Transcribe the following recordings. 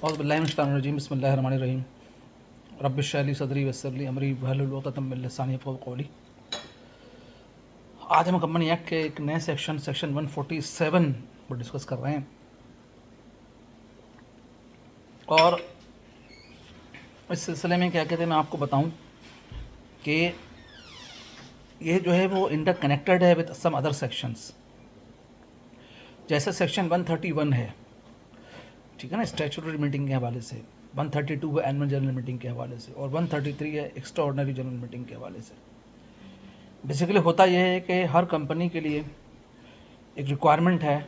औज़ुबिल्लाहिमिनश्शैतानिर्रजीम बिस्मिल्लाहिर्रहमानिर्रहीम रब्बिश्रह ली सदरी वयस्सिर ली अमरी वहलुल उक़दतम मिन लिसानी यफ़क़हू क़ौली। आज हम कंपनी एक्ट के एक नए सेक्शन 147 पर डिस्कस कर रहे हैं और इस सिलसिले में क्या कहते हैं मैं आपको बताऊं कि ये जो है वो इंटर कनेक्टेड है विद सम अदर सेक्शंस। जैसे सेक्शन 131 है, ठीक है ना, स्टैट्यूटरी मीटिंग के हवाले से, 132 है एनुअल जनरल मीटिंग के हवाले से और 133 है एक्स्ट्रा ऑर्डिनरी जनरल मीटिंग के हवाले से। बेसिकली होता यह है कि हर कंपनी के लिए एक रिक्वायरमेंट है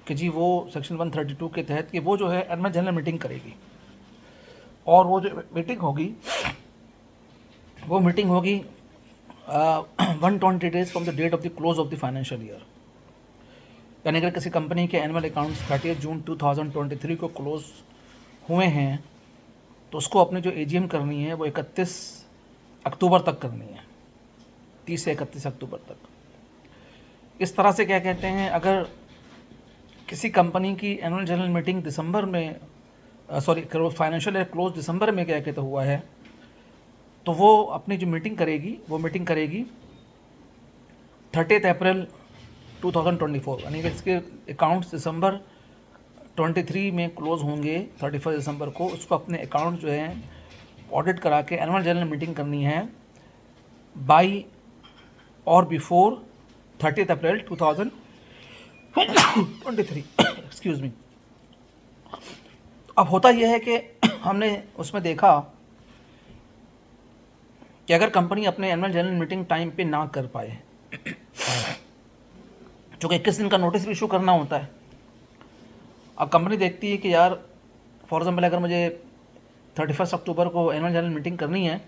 कि जी वो सेक्शन 132 के तहत कि वो जो है एनुअल जनरल मीटिंग करेगी और वो जो मीटिंग होगी वो मीटिंग होगी 120 days from the date of the close of the financial year. यानी अगर किसी कंपनी के एनुअल अकाउंट्स 30 जून 2023 को क्लोज हुए हैं तो उसको अपनी जो एजीएम करनी है वो 31 अक्टूबर तक करनी है, 30 से 31 अक्टूबर तक। इस तरह से क्या कहते हैं, अगर किसी कंपनी की एनुअल जनरल मीटिंग दिसंबर में फाइनेंशियल ईयर क्लोज दिसंबर में क्या कहते हुआ है तो वो अपनी जो मीटिंग करेगी वो मीटिंग करेगी 30 अप्रैल 2024। यानी कि इसके अकाउंट्स दिसंबर 23 में क्लोज होंगे 31 दिसंबर को। उसको अपने अकाउंट जो है ऑडिट करा के एनुअल जनरल मीटिंग करनी है बाई और बिफोर 30 अप्रैल 2023 एक्सक्यूज़ मी। अब होता यह है कि हमने उसमें देखा कि अगर कंपनी अपने एनुअल जनरल मीटिंग टाइम पे ना कर पाए, चूँकि 21 दिन का नोटिस भी इशू करना होता है। अब कंपनी देखती है कि यार फॉर एग्जाम्पल अगर मुझे 31 अक्टूबर को एनुअल जनरल मीटिंग करनी है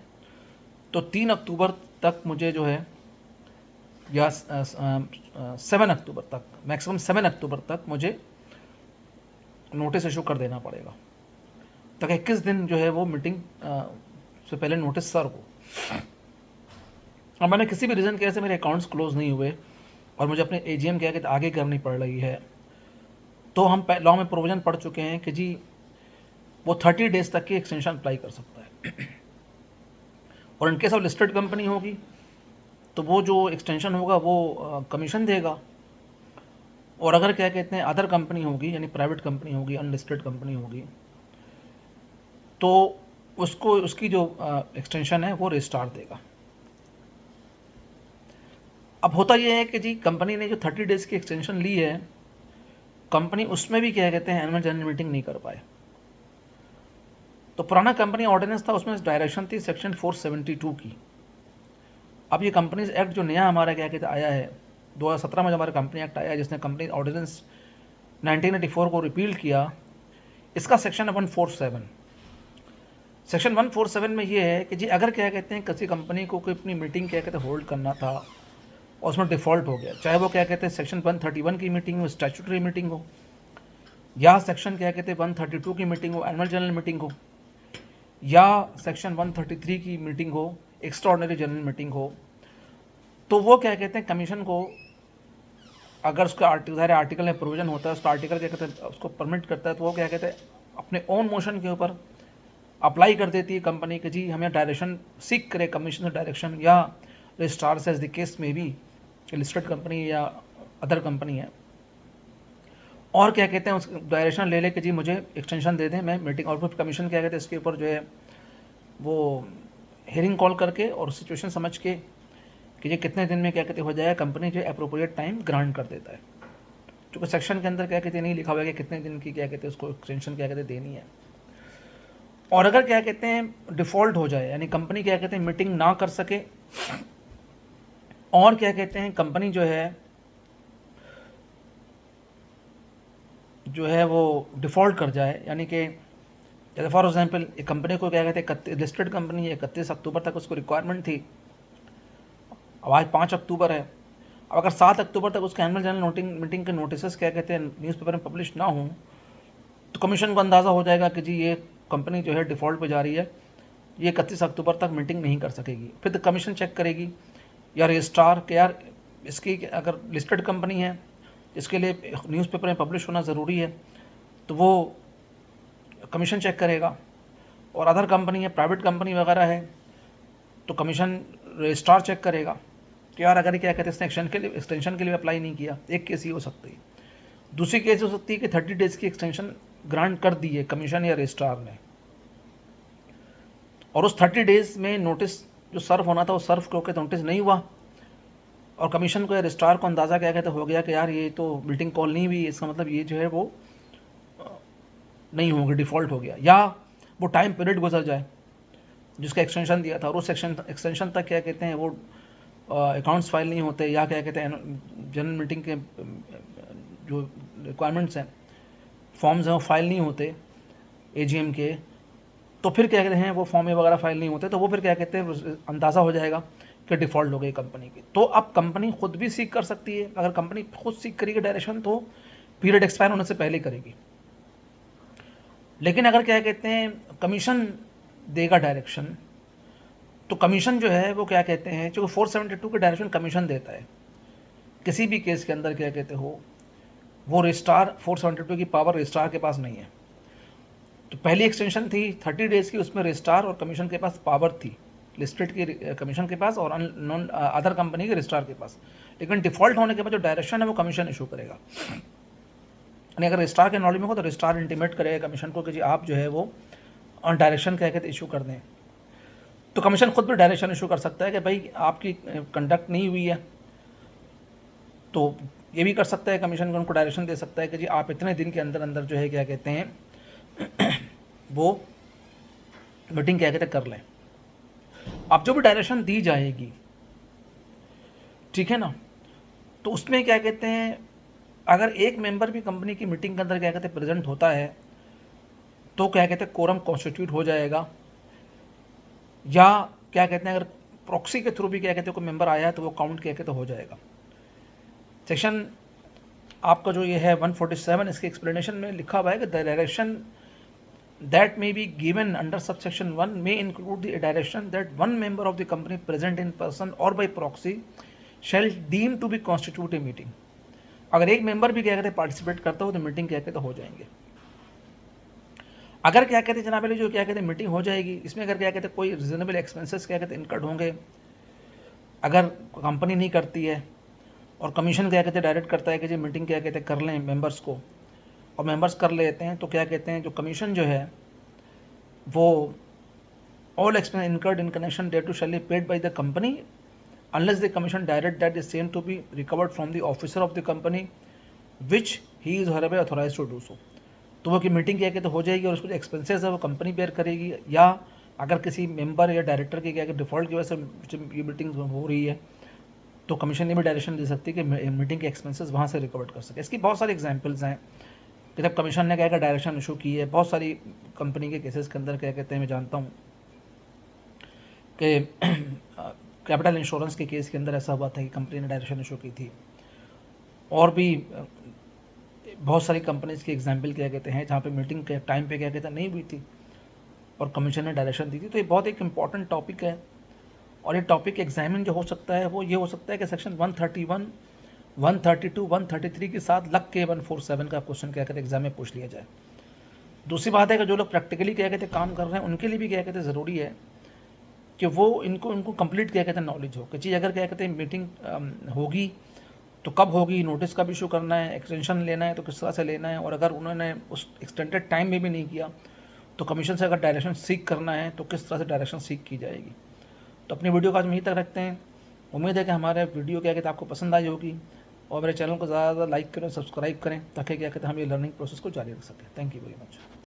तो 3 अक्टूबर तक मुझे जो है या 7 अक्टूबर तक, मैक्सिमम 7 अक्टूबर तक मुझे नोटिस इशू कर देना पड़ेगा ताकि 21 दिन जो है वो मीटिंग से पहले नोटिस सर्व हो। अब मैंने किसी भी रीज़न की वजह से मेरे अकाउंट्स क्लोज नहीं हुए और मुझे अपने एजीएम क्या कहते आगे करनी पड़ रही है, तो हम लॉ में प्रोविज़न पढ़ चुके हैं कि जी वो 30 डेज तक की एक्सटेंशन अप्लाई कर सकता है। और इनकेस ऑफ लिस्टेड कंपनी होगी तो वो जो एक्सटेंशन होगा वो कमीशन देगा। और अगर क्या कहते हैं अदर कंपनी होगी, यानी प्राइवेट कंपनी होगी, अनलिस्टेड कंपनी होगी, तो उसको उसकी जो एक्सटेंशन है वो रजिस्ट्रार देगा। अब होता यह है कि जी कंपनी ने जो 30 डेज़ की एक्सटेंशन ली है, कंपनी उसमें भी क्या कहते हैं एनुअल जनरल मीटिंग नहीं कर पाए। तो पुराना कंपनी ऑर्डिनेंस था, उसमें डायरेक्शन थी सेक्शन 472 की। अब ये कंपनीज एक्ट जो नया हमारा क्या कहते आया है 2017 में, जो हमारा कंपनी एक्ट आया है जिसने कंपनी ऑर्डिनेंस 1984 को रिपील किया, इसका सेक्शन है 147। सेक्शन 147 में ये है कि जी अगर क्या कहते हैं किसी कंपनी को कोई अपनी मीटिंग क्या कहते हैं होल्ड करना था और उसमें डिफ़ॉल्ट हो गया, चाहे वो क्या कहते हैं सेक्शन 131 की मीटिंग हो, स्टैट्यूटरी मीटिंग हो, या सेक्शन क्या कहते हैं 132 की मीटिंग हो, एनुअल जनरल मीटिंग हो, या सेक्शन 133 की मीटिंग हो, एक्स्ट्रा ऑर्डिनरी जनरल मीटिंग हो, तो वो क्या कहते हैं कमीशन को, अगर उसका आर्टिकल में प्रोविजन होता है, उसका आर्टिकल क्या कहते हैं उसको परमिट करता है, तो वो क्या कहते हैं अपने ओन मोशन के ऊपर अप्लाई कर देती है कंपनी कि जी हमें डायरेक्शन सीख करे कमीशन से डायरेक्शन, या रजिस्ट्रार से एज द केस में भी लिस्टेड कंपनी या अदर कंपनी है, और क्या कहते हैं उस डायरेक्शन ले कि जी मुझे एक्सटेंशन दे दें मैं मीटिंग। और फिर कमीशन क्या कहते हैं इसके ऊपर जो है वो हियरिंग कॉल करके और सिचुएशन समझ के कि ये कितने दिन में क्या कहते हो जाएगा, कंपनी जो अप्रोप्रिएट टाइम ग्रांट कर देता है। क्योंकि सेक्शन के अंदर क्या कहते हैं नहीं लिखा हुआ है कि कितने दिन की क्या कहते हैं उसको एक्सटेंशन क्या कहते हैं देनी है। और अगर क्या कहते हैं डिफ़ॉल्ट हो जाए, यानी कंपनी क्या कहते हैं मीटिंग ना कर सके और क्या कहते हैं कंपनी जो है वो डिफ़ॉल्ट कर जाए, यानी कि जैसे फॉर एग्जांपल एक कंपनी को क्या कहते हैं लिस्टेड कंपनी है, 31 अक्टूबर तक उसको रिक्वायरमेंट थी, अब आज 5 अक्टूबर है। अब अगर 7 अक्टूबर तक उसके एनुअल जनरल मीटिंग के नोटिस क्या कहते हैं न्यूज़पेपर में पब्लिश ना हो तो कमीशन को अंदाज़ा हो जाएगा कि जी ये कंपनी जो है डिफ़ॉल्ट पे जा रही है, ये 31 अक्टूबर तक मीटिंग नहीं कर सकेगी। फिर तो कमीशन चेक करेगी या रजिस्ट्रार के यार इसकी अगर लिस्टेड कंपनी है इसके लिए न्यूज़पेपर में पब्लिश होना ज़रूरी है, तो वो कमीशन चेक करेगा, और अदर कंपनी है, प्राइवेट कंपनी वगैरह है, तो कमीशन रजिस्ट्रार चेक करेगा कि यार अगर क्या कहते हैं इसने एक्सटेंशन के लिए अप्लाई नहीं किया। एक केस ये हो सकती है। दूसरी केस हो सकती है कि 30 डेज़ की एक्सटेंशन ग्रांट कर दी है कमीशन या रजिस्ट्रार ने, और उस 30 डेज़ में नोटिस जो सर्व होना था वो सर्व क्योंकि नोटिस नहीं हुआ, और कमीशन को या रजिस्ट्रार को अंदाज़ा क्या कहते हो गया कि यार ये तो मीटिंग कॉल नहीं हुई, इसका मतलब ये जो है वो नहीं होगी, डिफ़ॉल्ट हो गया, या वो टाइम पीरियड गुजर जाए जिसका एक्सटेंशन दिया था, और उस एक्सटेंशन तक क्या कहते हैं वो अकाउंट्स फाइल नहीं होते, या क्या कहते हैं जनरल मीटिंग के जो रिक्वायरमेंट्स हैं, फॉर्म्स हैं, वो फाइल नहीं होते एजीएम के, तो फिर क्या कहते हैं वो फॉर्म वगैरह फाइल नहीं होते, तो वो फिर क्या कहते हैं अंदाज़ा हो जाएगा कि डिफ़ॉल्ट हो गई कंपनी की। तो अब कंपनी खुद भी सीक कर सकती है। अगर कंपनी खुद सीक करेगी डायरेक्शन तो पीरियड एक्सपायर होने से पहले करेगी। लेकिन अगर क्या कहते हैं कमीशन देगा डायरेक्शन, तो कमीशन जो है वो क्या कहते हैं, जो 472 के डायरेक्शन कमीशन देता है किसी भी केस के अंदर, क्या कहते हो वो रजिस्ट्रार 472 की पावर रजिस्ट्रार के पास नहीं है। तो पहली एक्सटेंशन थी 30 डेज़ की, उसमें रजिस्ट्रार और कमीशन के पास पावर थी, लिस्टेड की कमीशन के पास और नॉन अदर कंपनी के रजिस्ट्रार के पास। लेकिन डिफ़ॉल्ट होने के बाद जो डायरेक्शन है वो कमीशन इशू करेगा। यानी अगर रजिस्ट्रार के नॉलेज में हो तो रजिस्ट्रार इंटीमेट करेगा कमीशन को कि जी आप जो है वो ऑन डायरेक्शन क्या कहते इशू कर दें। तो कमीशन खुद भी डायरेक्शन इशू कर सकता है कि भाई आपकी कंडक्ट नहीं हुई है, तो ये भी कर सकता है कमीशन को, उनको डायरेक्शन दे सकता है कि जी आप इतने दिन के अंदर अंदर जो है क्या कहते हैं वो मीटिंग क्या कहते हैं कर लें। अब जो भी डायरेक्शन दी जाएगी, ठीक है ना, तो उसमें क्या कहते हैं अगर एक मेंबर भी कंपनी की मीटिंग के अंदर क्या कहते हैं प्रेजेंट होता है तो क्या कहते हैं कोरम कॉन्स्टिट्यूट हो जाएगा, या क्या कहते हैं अगर प्रॉक्सी के थ्रू भी क्या कहते हैं कोई मेंबर आया है तो वो काउंट क्या कहते हो जाएगा। सेक्शन आपका जो ये है 147, इसके एक्सप्लेनेशन में लिखा हुआ है कि the direction that may be given under subsection 1 may include the direction that one member of the company present in person or by proxy shall deem to be constitute a meeting। अगर एक member भी क्या कहते हैं participate करता हो तो meeting क्या कहते हो जाएंगे। अगर क्या कहते हैं जनाब जो क्या कहते हैं मीटिंग हो जाएगी, इसमें अगर क्या कहते हैं कोई रिजनेबल एक्सपेंसेस क्या कहते हैं इनकर्ड होंगे, अगर कंपनी नहीं करती है और कमीशन क्या कहते हैं डायरेक्ट करता है कि जी मीटिंग क्या कहते हैं कर लें मेंबर्स को, और मेंबर्स कर लेते हैं, तो क्या कहते हैं जो कमीशन जो है वो all expense incurred in connection डेट टू shall be paid by the company unless the commission direct that is same to be recovered from the officer of the company which he is hereby authorize to do so. तो वो की meeting क्या कहते हो जाएगी और उसको जो एक्सपेंसेस है वो कंपनी बेयर करेगी, या अगर किसी मेंबर या डायरेक्टर की क्या डिफ़ॉल्ट की वजह से ये मीटिंग हो रही है तो कमीशन ने भी डायरेक्शन दे सकती है कि मीटिंग के एक्सपेंसेस वहाँ से रिकवर कर सके। इसकी बहुत सारी एग्जांपल्स हैं कि जब कमीशन ने क्या क्या डायरेक्शन इशू की है, बहुत सारी कंपनी के केसेस के अंदर क्या कहते हैं मैं जानता हूँ कि कैपिटल इंश्योरेंस के केस के अंदर ऐसा हुआ था कि कंपनी ने डायरेक्शन इशू की थी, और भी बहुत सारी कंपनीज की एग्जांपल क्या कहते हैं जहाँ पे मीटिंग के टाइम पे क्या कहते हैं नहीं हुई थी और कमीशन ने डायरेक्शन दी थी। तो ये बहुत एक इम्पॉर्टेंट टॉपिक है, और ये टॉपिक एग्जामिन जो हो सकता है वो ये हो सकता है कि सेक्शन 131, 132, 133 के साथ लग के 147 का क्वेश्चन क्या कहते हैं एग्जाम में पूछ लिया जाए। दूसरी बात है कि जो लोग प्रैक्टिकली क्या कहते हैं काम कर रहे हैं उनके लिए भी क्या कहते हैं ज़रूरी है कि वो इनको कंप्लीट क्या कहते हैं नॉलेज हो कि चीज़ अगर क्या कहते हैं मीटिंग होगी तो कब होगी, नोटिस कब इशू करना है, एक्सटेंशन लेना है तो किस तरह से लेना है, और अगर उन्होंने उस एक्सटेंडेड टाइम में भी नहीं किया तो कमीशन से अगर डायरेक्शन सीख करना है तो किस तरह से डायरेक्शन सीख की जाएगी। तो अपनी वीडियो को आज यहीं तक रखते हैं। उम्मीद है कि हमारे वीडियो क्या कहते हैं आपको पसंद आई होगी, और मेरे चैनल को ज़्यादा लाइक करें, सब्सक्राइब करें ताकि क्या कहते हैं हम ये लर्निंग प्रोसेस को जारी रख सकें। Thank you very much.